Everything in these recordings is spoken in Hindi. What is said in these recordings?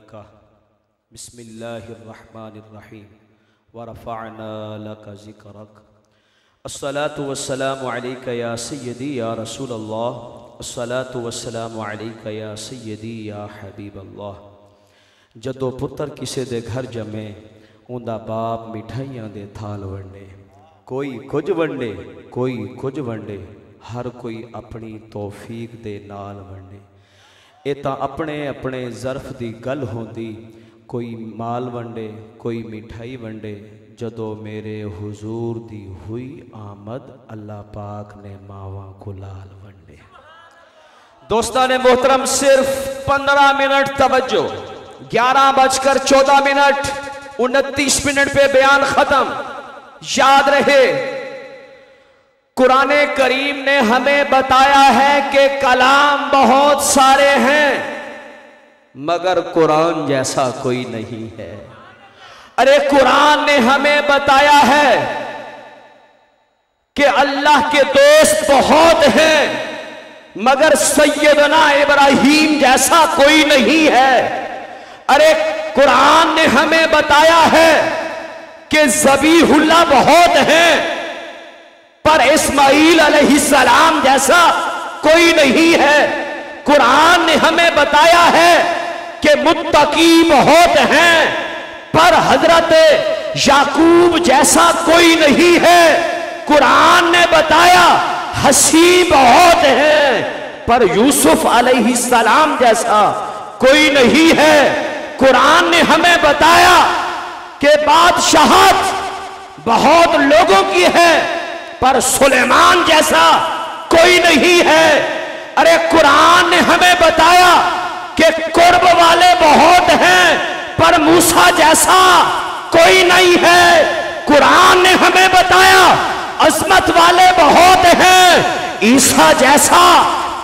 लका बिस्मिल्लाहिर्रहमानिर्रहीम व रफ़अना लका ज़िक्रक अस्सलातु वस्सलामु अलैका या सय्यदी या रसूल अल्लाह अस्सलातु वस्सलामु अलैका या सय्यदी या हबीब अल्लाह। जदों पुत्र किसी दे घर जमे उंदा बाप मिठाइयां दे थाल वंडे, कोई कुछ वंडे कोई कुछ वंडे, हर कोई अपनी तौफीक दे नाल वंडे। ये तां अपने अपने ज़र्फ दी गल होंदी, कोई माल वंडे कोई मिठाई वंडे। जदों मेरे हुजूर दी हुई आमद अल्लाह पाक ने मावा गुलाल वंडे। दोस्तान मोहतरम सिर्फ 15 मिनट तवज्जो। 11:14 पे बयान खत्म। याद रहे कुरान करीम ने हमें बताया है कि कलाम बहुत सारे हैं मगर कुरान जैसा कोई नहीं है। अरे कुरान ने हमें बताया है कि अल्लाह के दोस्त बहुत हैं मगर सैयदना इब्राहीम जैसा कोई नहीं है। अरे कुरान ने हमें बताया है कि ज़बीहुल्लाह बहुत हैं पर इस्माईल अलैहिस्सलाम जैसा कोई नहीं है। कुरान ने हमें बताया है कि मुत्तकी बहुत हैं पर हजरत याकूब जैसा कोई नहीं है। कुरान ने बताया हसी बहुत हैं पर यूसुफ अलैहिस्सलाम जैसा कोई नहीं है। कुरान ने हमें बताया कि बादशाहत बहुत लोगों की है पर सुलेमान जैसा कोई नहीं है। अरे कुरान ने हमें बताया कि कुर्ब वाले बहुत हैं पर मूसा जैसा कोई नहीं है। कुरान ने हमें बताया अजमत वाले बहुत हैं ईसा जैसा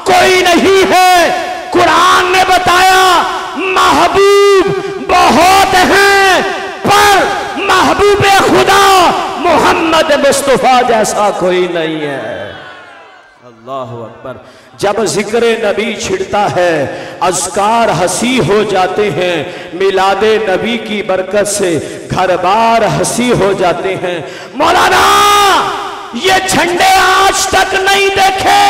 कोई नहीं है। कुरान ने बताया महबूब बहुत हैं पर महबूबे खुदा मोहम्मद मुस्तफा जैसा कोई नहीं है। अल्लाह अकबर। जब जिक्र नबी छिड़ता है अज़कार हंसी हो जाते हैं, मिलादे नबी की बरकत से घर बार हंसी हो जाते हैं। मौलाना ये झंडे आज तक नहीं देखे,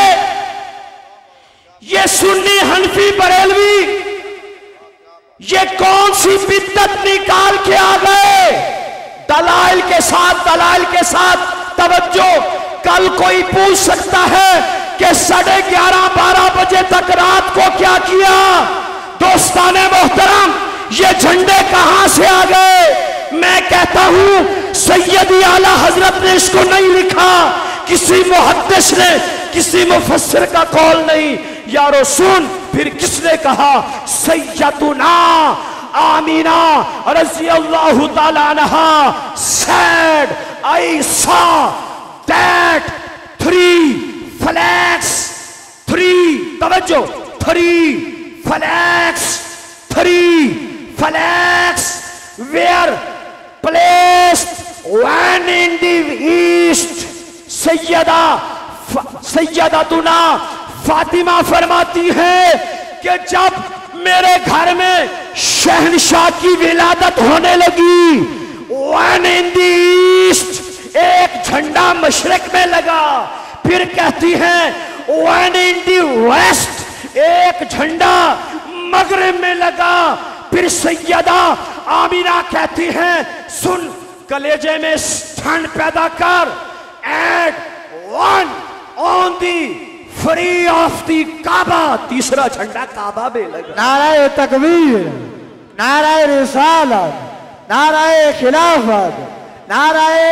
ये सुन्नी हनफी बरेलवी ये कौन सी बिद्दत निकाल के आ गए। दलाइल के साथ तवज्जो। कल कोई पूछ सकता है कि 11:30-12 बजे तक रात को क्या किया। दोस्ताने मोहतरम ये झंडे कहां से आ गए। मैं कहता हूं सैयदी आला हजरत ने इसको नहीं लिखा, किसी मुहद्दिस ने, किसी मुफस्सिर का कौल नहीं। यारो सुन फिर किसने कहा। सैयदुना आमीना रज़ियल्लाहु ताला अन्हा said I saw that 3 flags were placed, one in the east। सैयदतुना Fatima फरमाती है कि जब मेरे घर में शहनशाह की विलादत होने लगी, वन इन द ईस्ट एक झंडा मशरक में लगा। फिर कहती हैं वन इन द वेस्ट एक झंडा मगरिब में लगा। फिर सैयदा आमिना कहती हैं सुन कलेजे में ठंड पैदा कर। एट वन ऑन दी फ्री ऑफ दी काबा तीसरा झंडा काबा में लगा। नाराए तकबीर, नाराए रिसालत, नाराए खिलाफत, नाराए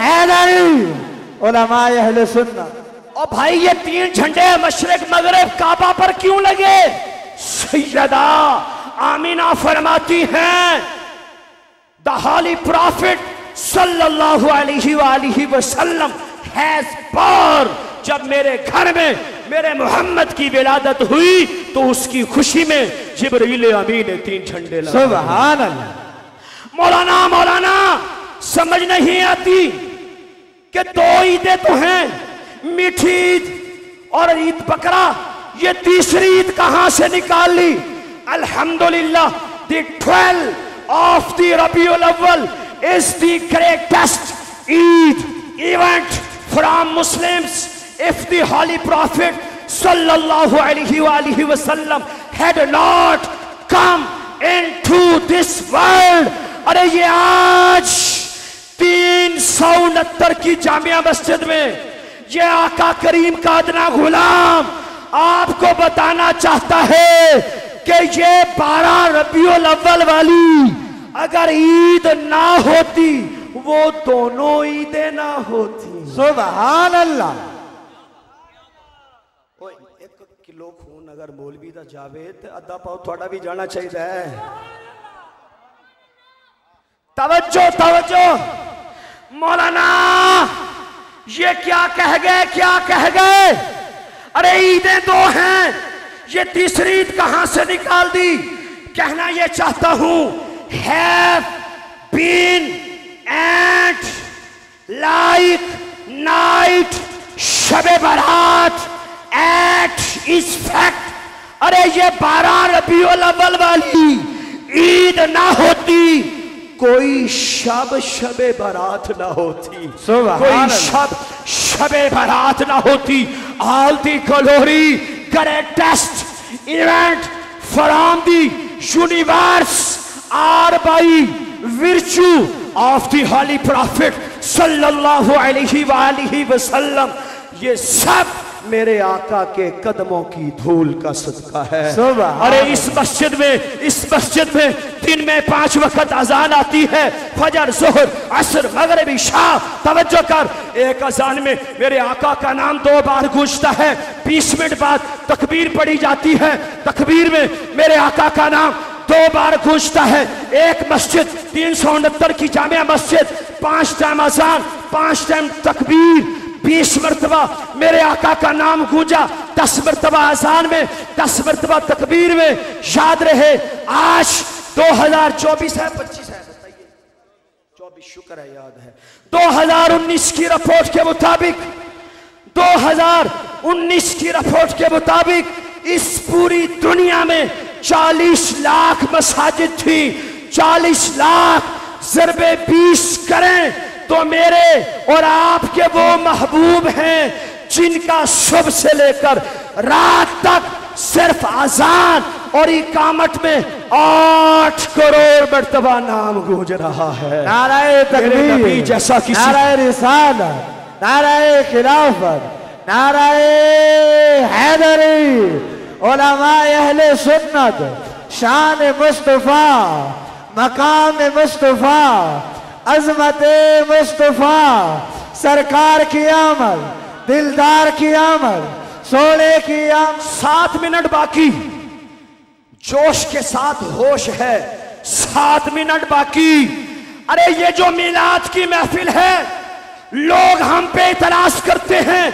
हैदरी, उलमाए अहले सुन्नत। और भाई ये 3 झंडे मशरिक मगरिब काबा पर क्यों लगे। सैयदा आमिना फरमाती हैं द हॉली प्रॉफिट सल्लल्लाहु अलैहि वसल्लम हैज बॉर्न। जब मेरे घर में मेरे मोहम्मद की विलादत हुई तो उसकी खुशी में जिब्रील अमीन ने 3 झंडे लगाए। सुभान अल्लाह। मौलाना समझ नहीं आती कि 2 ईदें तो हैं, मीठी ईद और ईद बकरा। ये तीसरी ईद कहां से निकाल ली। अल्हम्दुलिल्लाह the 12th of the Rabiul Awwal is the greatest Eid event from Muslims. If the Holy Prophet sallallahu alaihi wasallam had not come into this world, अरे ये आज 369 की जामिया मस्जिद में ये आका करीम का अदना गुलाम आपको बताना चाहता है कि ये 12 रबीउल अव्वल वाली अगर ईद ना होती वो दोनों ईदें ना होती। सुभान अल्लाह। ओए 1 किलो खून अगर मौलवी दा जावे तो अद्धा पाव थोड़ा भी जाना चाहिए। तवज्जो तवज्जो, मौलाना ये क्या कह गए, क्या कह गए? अरे ईदें 2 हैं, ये तीसरी ईद कहां से निकाल दी? कहना ये चाहता हूं, have been and like night Shabe बारात at is fact। अरे ये 12 रबीउल अव्वल वाली ईद ना होती कोई शबे बारात ना होती, कोई शबे बारात ना होती। All the glory, greatest event from the universe are by virtue of the Holy Prophet sallallahu alaihi wasallam। ये सब मेरे आका के कदमों की धूल का सदका है। अरे इस मस्जिद में दिन में 5 वक्त अजान आती है, फजर, जोहर, असर, मगरिब, इशा। तवज्जो कर, एक अजान में मेरे आका का नाम 2 बार गूंजता है, 20 मिनट बाद तकबीर पढ़ी जाती है, तकबीर में मेरे आका का नाम 2 बार गूंजता है। एक मस्जिद 369 की जामिया मस्जिद, 5 टाइम अजान, 5 टाइम तकबीर, 20 मरतबा मेरे आका का नाम गूंजा, 10 मरतबा अजान में, 10 मरतबा तकबीर में। याद रहे आज 2024 है, 25 है, बताइए 24, शुक्र है याद है। 2019 की रिपोर्ट के मुताबिक 2019 की रिपोर्ट के मुताबिक इस पूरी दुनिया में 40 लाख मसाजिद थी। 40 लाख ज़रबे 20 करें तो मेरे और आपके वो महबूब हैं जिनका सुबह से लेकर रात तक सिर्फ अजान और इकामत में 8 करोड़ मर्तबा नाम गूंज रहा है। नाराए तकबीर, जैसा कि नाराए रिसालत, नाराए खिलाफत, नाराए हैदरी, उलमाए अहले सुन्नत, शान मुस्तफा, मकाम मुस्तफा, अजमत मुस्तफा, सरकार की आमद, दिलदार की आमद, सोने की आमद। 7 मिनट बाकी, जोश के साथ होश है, 7 मिनट बाकी। अरे ये जो मिलाद की महफिल है, लोग हम पे इतराज करते हैं,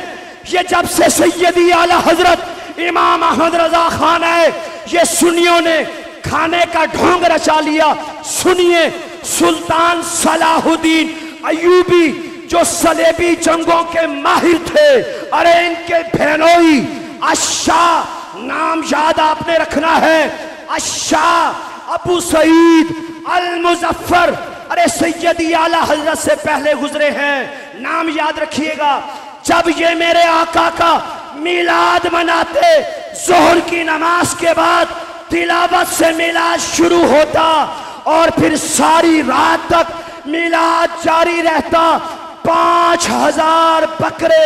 ये जब से सैयदी आला हजरत इमाम अहमद रजा खान आए, ये सुन्नियों ने खाने का ढोंग रचा लिया। सुनिए, सुल्तान सलाहुद्दीन अयूबी जो सलेबी जंगों के माहिर थे, अरे इनके बहनोई अशाह नाम याद आपने रखना है, अशाह अबू सईद अल मुजफ्फर, अरे सैयदी आला हजरत से पहले गुजरे हैं, नाम याद रखिएगा। जब ये मेरे आका का मिलाद मनाते, जोहर की नमाज के बाद तिलावत से मिलाद शुरू होता और फिर सारी रात तक मिलाद जारी रहता। 5000 बकरे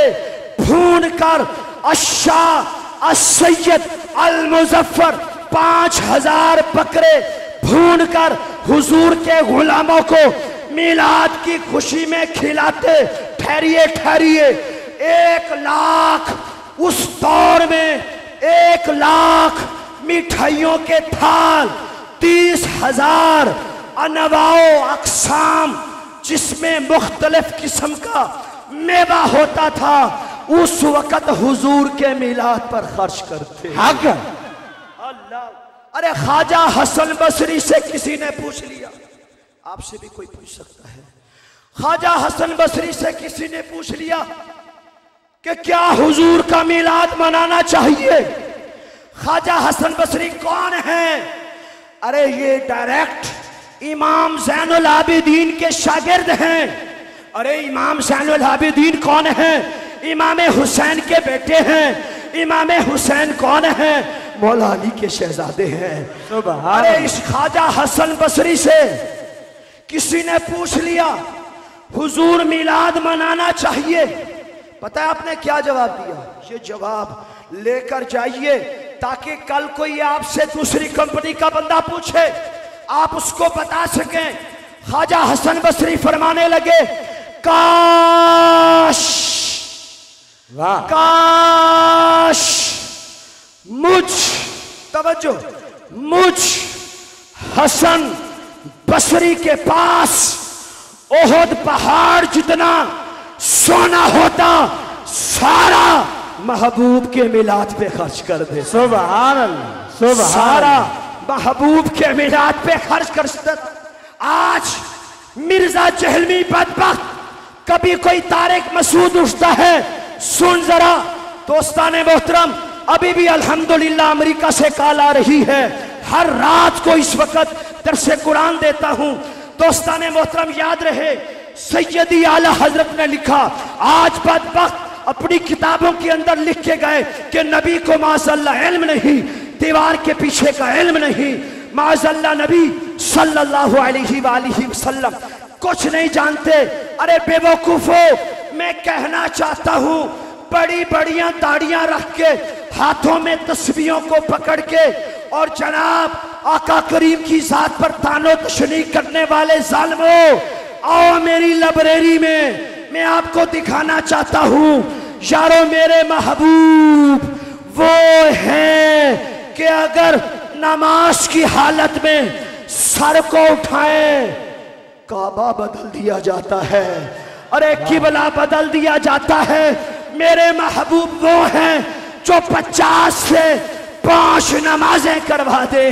भून कर अशाह असैयद अल मुजफ्फर 5000 बकरे भून कर हुजूर के गुलामों को मिलाद की खुशी में खिलाते। ठहरिए ठहरिए, 1 लाख उस दौर में 1 लाख मिठाइयों के थाल, 30,000 अनवाओ अकसाम जिसमें मुख्तलिफ किस्म का मेवा होता था, उस वक़्त हुजूर के मिलाद पर खर्च करते। अल्लाह, अरे ख्वाजा हसन बसरी से किसी ने पूछ लिया, आपसे भी कोई पूछ सकता है, ख्वाजा हसन बसरी से किसी ने पूछ लिया कि क्या हुजूर का मिलाद मनाना चाहिए? ख्वाजा हसन बसरी कौन है? अरे ये डायरेक्ट इमाम ज़ैनुल आबिदीन के शागिर्द हैं। अरे इमाम ज़ैनुल आबिदीन कौन है? इमाम हुसैन के बेटे हैं। इमाम हुसैन कौन है? मौला अली के शहजादे हैं। अरे इस ख्वाजा हसन बसरी से किसी ने पूछ लिया हुजूर मिलाद मनाना चाहिए, पता है आपने क्या जवाब दिया? ये जवाब लेकर जाइए ताकि कल कोई आपसे दूसरी कंपनी का बंदा पूछे आप उसको बता सकें। ख्वाजा हसन बसरी फरमाने लगे, काश काश मुझ हसन बसरी के पास ओहद पहाड़ जितना सोना होता सारा महबूब के मिलाद पे खर्च कर दे। सुभान अल्लाह, सुभान सारा महबूब के मिलाद पे खर्च कर दे। आज मिर्जा जहलवी बदबख्त, कभी कोई तारिक मसूद उठता है, सुन जरा दोस्ताने मोहतरम, अभी भी अल्हम्दुलिल्लाह अमेरिका से कॉल आ रही है। हर रात को इस वक्त दरसे कुरान देता हूं। दोस्ताने मोहतरम याद रहे, सैयदी आला हजरत ने लिखा, आज बदबख्त अपनी किताबों के अंदर लिख के गए कि नबी को माज़अल्लाह इल्म नहीं, दीवार के पीछे का इल्म नहीं, माज़अल्लाह नबी सल्लल्लाहु अलैहि वसल्लम कुछ नहीं जानते। अरे बेवकूफो, मैं कहना चाहता हूं, बड़ी बड़ियां दाढ़ियां रख के हाथों में तस्बीहों को पकड़ के और जनाब आका करीम की जात पर तानो तशनी करने वाले जालिमों, आओ मेरी लाइब्रेरी में, मैं आपको दिखाना चाहता हूं यारो मेरे महबूब वो हैं कि अगर नमाज की हालत में सर को उठाए काबा बदल दिया जाता है। अरे किबला बदल दिया जाता है। मेरे महबूब वो हैं जो 50 से 5 नमाजें करवा दे।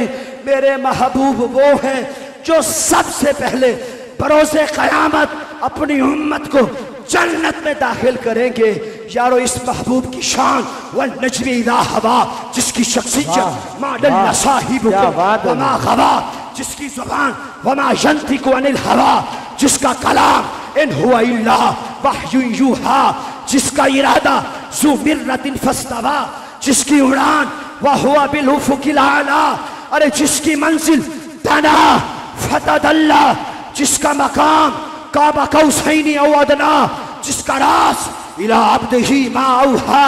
मेरे महबूब वो हैं जो सबसे पहले बरोज़े क़यामत अपनी उम्मत को जन्नत में दाखिल करेंगे। यारो इस महबूब की शान व नजमी इज़ा हवा, जिसकी शख्सियत माडल साहिब वमा गवा, जिसकी जुबान वमा यंतिकु अनिल हवा, जिसका कलाम इन हुवा इल्ला वह्युन यूहा, जिसका इरादा ज़ु मिर्रतिन फस्तवा, जिसकी उड़ान व हुवा बिल उफ़ुक़िल आला, अरे जिसकी मंजिल दना फतदल्ला, जिसका मकाम काबा कौसैनी औ अदना, जिसका रास इला अब्दिही मा औहा,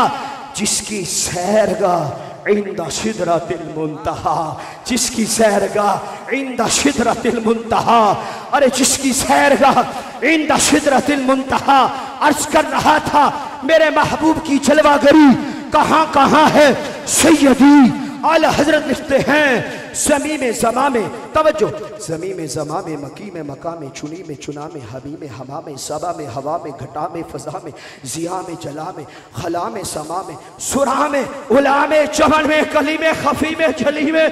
जिसकी सैरगाह इंदा सिदरतिल मुंतहा, जिसकी सैरगाह इंदा सिदरतिल मुंतहा, अरे जिसकी सैरगाह इंदा सिदरतिल मुंतहा। अर्ज कर रहा था मेरे महबूब की जलवागरी कहाँ कहाँ है। सैयदी आला हजरत लिखते हैं, ज़मी में ज़मा में, तवज्जो, ज़मी में ज़मा में, मकी में मका में, चुनी में चुना में, हबी में हमा में, सबा में हवा में, घटा में फ़ज़ा में, ज़िया में जला में, खला में समा में, सुरा में उला में, चमन में कली में, खफी में जली में,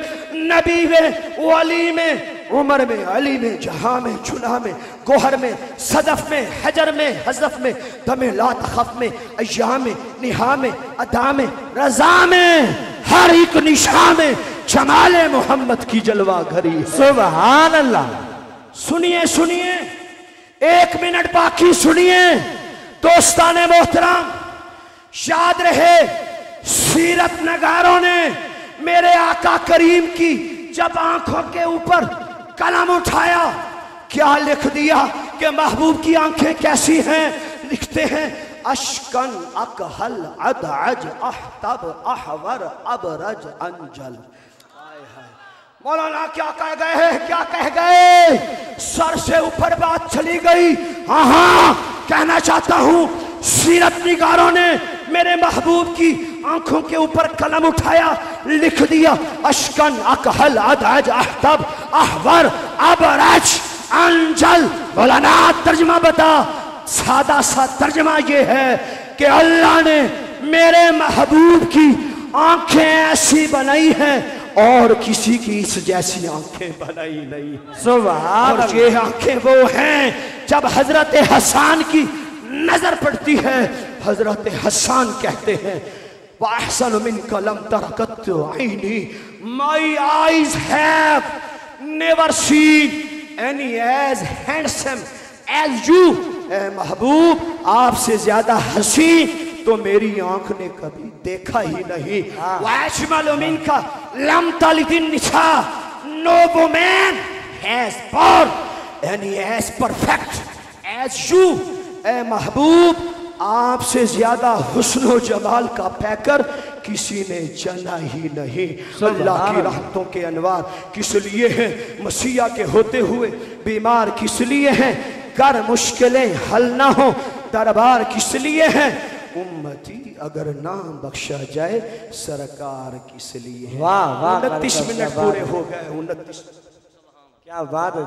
नबी में वली में, उमर में अली में, जहां में चुना में, गोहर में, सदफ में, हजर में, हज़फ में, दमे ला तखफ में, अय्या में, निहा में, अदा में, रज़ा में, हर एक निशा में जमाले मोहम्मद की जलवा घरी। सुभान अल्लाह। सुनिए सुनिए, 1 मिनट बाकी सुनिए दोस्ताने मोहतरम, याद रहे सीरत नगारों ने मेरे आका करीम की जब आंखों के ऊपर कलम उठाया क्या लिख दिया कि महबूब की आंखें कैसी हैं। लिखते हैं अशकन अकहल अदअज अहतब अहवर अबरज अंजल। मौलाना क्या कह गए हैं, क्या कह गए? सर से ऊपर बात चली गई। हाँ, कहना चाहता हूं सीरत निगारों ने मेरे महबूब की आंखों के ऊपर कलम उठाया, लिख दिया अशकन अकहल अदअज अहतब अहवर अबरज अंजल। मौलाना तर्जुमा बता। सादा सा तर्जुमा ये है कि अल्लाह ने मेरे महबूब की आंखें ऐसी बनाई हैं और किसी की इस जैसी आंखें बनाई नहीं। सुभान और ये आंखें वो हैं जब हजरत हसन की नजर पड़ती है, हजरत हसन कहते हैं वाहसन मिन कलम तरकत आईनी, my eyes have never seen any as handsome as you. ए महबूब, आपसे ज्यादा हसीन तो मेरी आंख ने कभी देखा ही नहीं. वाशमल मिनका लम तलिदिन निसा, no woman has born any as perfect as you. ए महबूब, आपसे ज्यादा हुस्न जमाल का पैकर किसी ने जाना ही नहीं. अल्लाह की रहमतों के अनवार किस लिए हैं? मसीहा के होते हुए बीमार किस लिए हैं? कर मुश्किलें हल ना हो दरबार किस लिए हैं? उम्मती अगर नाम बख्शा जाए सरकार किस लिए है? 29 मिनट पूरे हो गए. 29. क्या बात है.